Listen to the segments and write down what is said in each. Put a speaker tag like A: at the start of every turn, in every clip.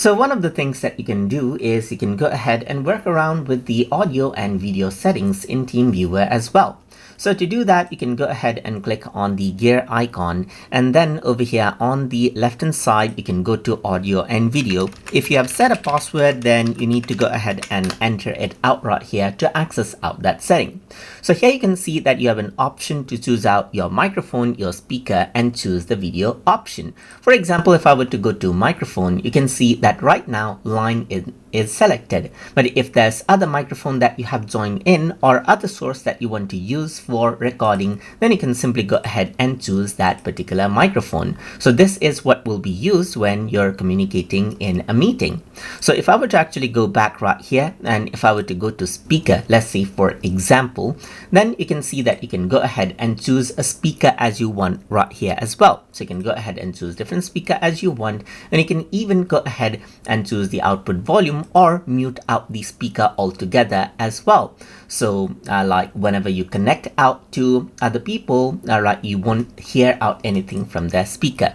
A: So one of the things that you can do is you can go ahead and work around with the audio and video settings in TeamViewer as well. So to do that, you can go ahead and click on the gear icon, and then over here on the left hand side, you can go to audio and video. If you have set a password, then you need to go ahead and enter it out right here to access out that setting. So here you can see that you have an option to choose out your microphone, your speaker, and choose the video option. For example, if I were to go to microphone, you can see that right now line is selected. But if there's other microphone that you have joined in or other source that you want to use for recording, then you can simply go ahead and choose that particular microphone. So this is what will be used when you're communicating in a meeting. So if I were to actually go back right here, and if I were to go to speaker, let's say for example, then you can see that you can go ahead and choose a speaker as you want right here as well. So you can go ahead and choose different speaker as you want, and you can even go ahead and choose the output volume or mute out the speaker altogether as well. So like whenever you connect out to other people, right, you won't hear out anything from their speaker.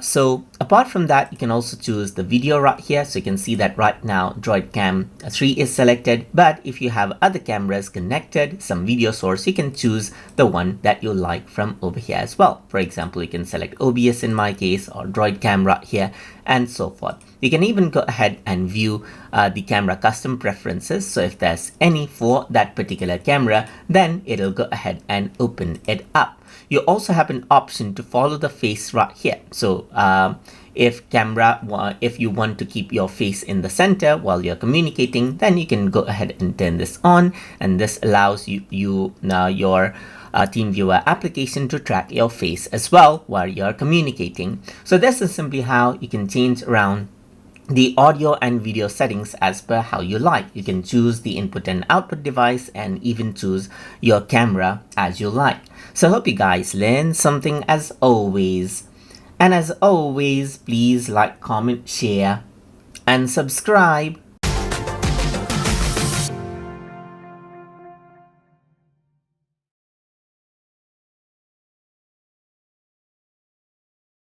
A: So apart from that, you can also choose the video right here. So you can see that right now Droid Cam 3 is selected, but if you have other cameras connected, some video source, you can choose the one that you like from over here as well. For example, you can select OBS in my case, or Droid Cam right here, and so forth. You can even go ahead and view the camera custom preferences. So if there's any for that particular camera, then it'll go ahead and open it up. You also have an option to follow the face right here. So if you want to keep your face in the center while you're communicating, then you can go ahead and turn this on, and this allows your TeamViewer application to track your face as well while you're communicating. So this is simply how you can change around the audio and video settings as per how you like. You can choose the input and output device and even choose your camera as you like. So I hope you guys learned something as always. And as always, please like, comment, share, and subscribe.